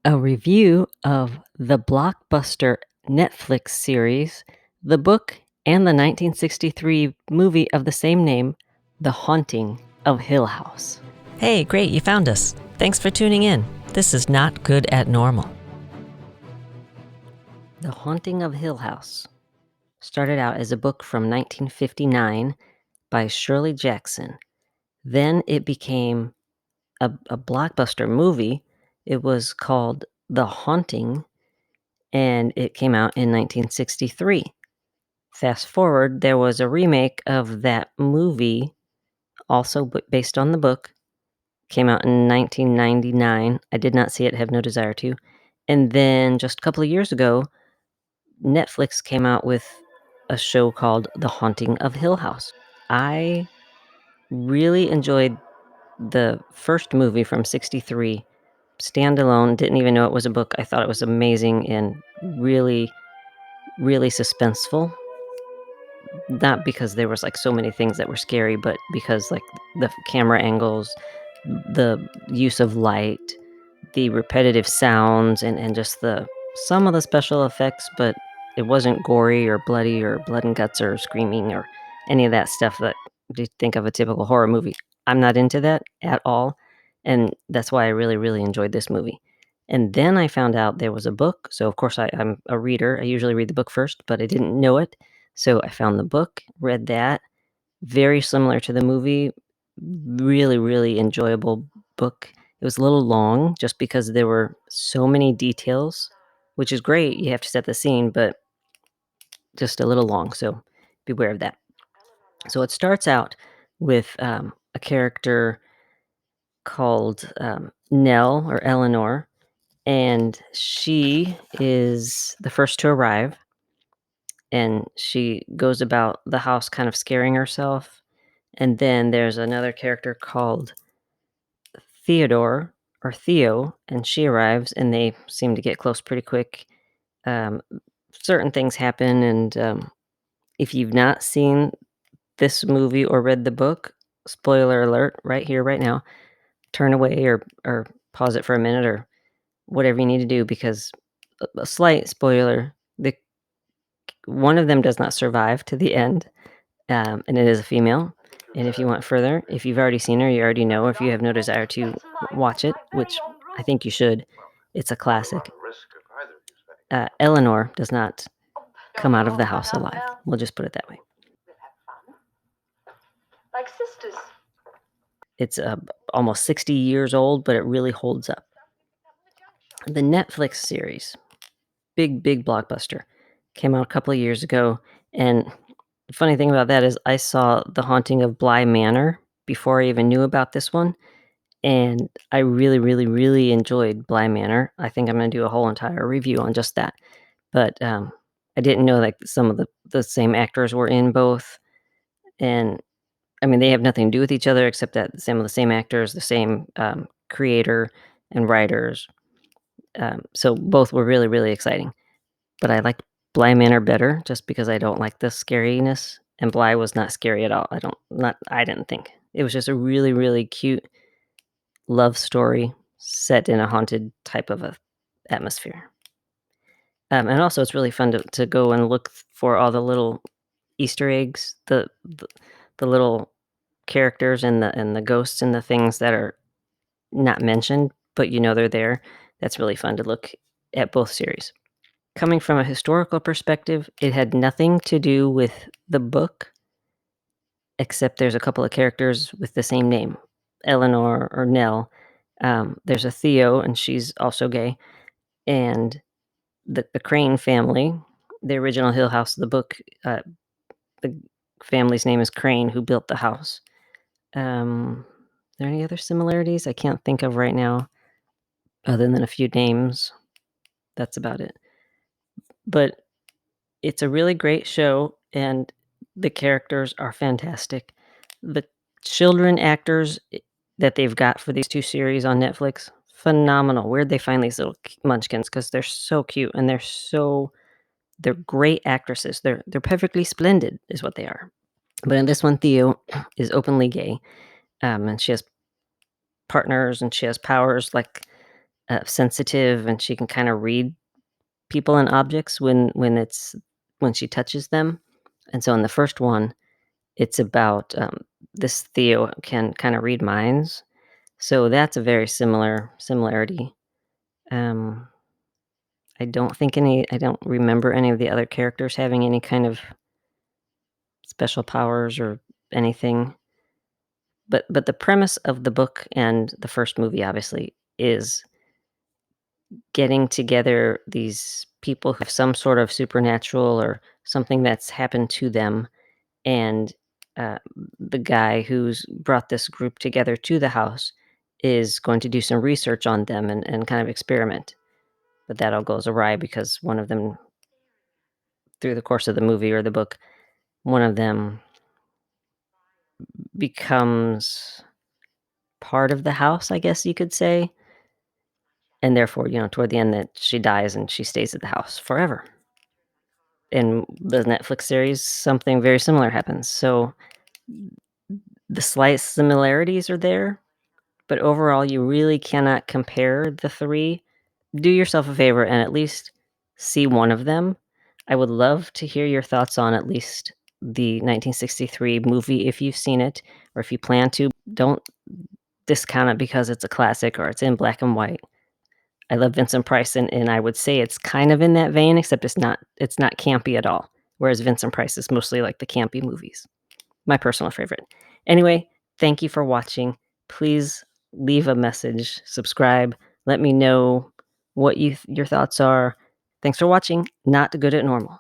A review of the blockbuster Netflix series, the book, and the 1963 movie of the same name, The Haunting of Hill House. Hey, great, you found us. Thanks for tuning in. This is Not Good at Normal. The Haunting of Hill House started out as a book from 1959 by Shirley Jackson. Then it became a blockbuster movie. It was called The Haunting, and it came out in 1963. Fast forward, there was a remake of that movie, also based on the book, came out in 1999. I did not see it, have no desire to. And then just a couple of years ago, Netflix came out with a show called The Haunting of Hill House. I really enjoyed the first movie from '63, standalone, didn't even know it was a book. I thought it was amazing and really, really suspenseful. Not because there was, like, so many things that were scary, but because, like, the camera angles, the use of light, the repetitive sounds, and just the some of the special effects, but it wasn't gory or bloody or blood and guts or screaming or any of that stuff that you think of a typical horror movie. I'm not into that at all, and that's why I really, really enjoyed this movie. And then I found out there was a book, so of course I'm a reader. I usually read the book first, but I didn't know it. So I found the book, read that, very similar to the movie, really, really enjoyable book. It was a little long just because there were so many details, which is great. You have to set the scene, but just a little long. So beware of that. So it starts out with a character called Nell or Eleanor, and she is the first to arrive. And she goes about the house kind of scaring herself. And then there's another character called Theodore or Theo, and she arrives, and they seem to get close pretty quick. Um, Certain things happen, and if you've not seen this movie or read the book, spoiler alert, right here, right now, turn away or pause it for a minute or whatever you need to do because a slight spoiler: the one of them does not survive to the end, and it is a female. And if you want further, if you've already seen her, you already know. If you have no desire to watch it, which I think you should, it's a classic. Eleanor does not come out of the house alive. We'll just put it that way. Like sisters. It's almost 60 years old, but it really holds up. The Netflix series, big, big blockbuster, came out a couple of years ago. And the funny thing about that is I saw The Haunting of Bly Manor before I even knew about this one. And I really, really, really enjoyed Bly Manor. I think I'm gonna do a whole entire review on just that. But, I didn't know, like, some of the same actors were in both, and, I mean, they have nothing to do with each other except that some of the same actors, the same, creator and writers, so both were really, really exciting. But I liked Bly Manor better just because I don't like the scariness, and Bly was not scary at all. I didn't think. It was just a really, really cute love story set in a haunted type of a atmosphere. And also it's really fun to go and look for all the little Easter eggs, the little characters and the ghosts and the things that are not mentioned, but you know they're there. That's really fun to look at both series. Coming from a historical perspective, it had nothing to do with the book, except there's a couple of characters with the same name, Eleanor or Nell. There's a Theo, and she's also gay, and the Crane family, the original Hill House of the book, the family's name is Crane, who built the house. There any other similarities? I can't think of right now, other than a few names. That's about it. But it's a really great show, and the characters are fantastic. The children actors that they've got for these 2 series on Netflix, phenomenal. Where'd they find these little munchkins? Because 'Cause they're so cute, and they're great actresses. They're perfectly splendid is what they are. But in this one, Theo is openly gay, and she has partners, and she has powers like, sensitive, and she can kinda read people and objects when she touches them, and so in the first one, it's about, this Theo can kinda read minds, so that's a very similarity. Um, I don't remember any of the other characters having any kind of special powers or anything, but the premise of the book and the first movie, obviously, is getting together these people who have some sort of supernatural or something that's happened to them, and, uh, the guy who's brought this group together to the house is going to do some research on them and kind of experiment, but that all goes awry because one of them through the course of the movie or the book, one of them becomes part of the house, I guess you could say, and therefore, toward the end that she dies and she stays at the house forever. In the Netflix series, something very similar happens, so the slight similarities are there, but overall, you really cannot compare the 3. Do yourself a favor and at least see one of them. I would love to hear your thoughts on at least the 1963 movie if you've seen it, or if you plan to. Don't discount it because it's a classic or it's in black and white. I love Vincent Price, and I would say it's kind of in that vein, except it's not campy at all, whereas Vincent Price is mostly like the campy movies. My personal favorite. Anyway, thank you for watching. Please leave a message, subscribe, let me know what your thoughts are. Thanks for watching Not Good at Normal.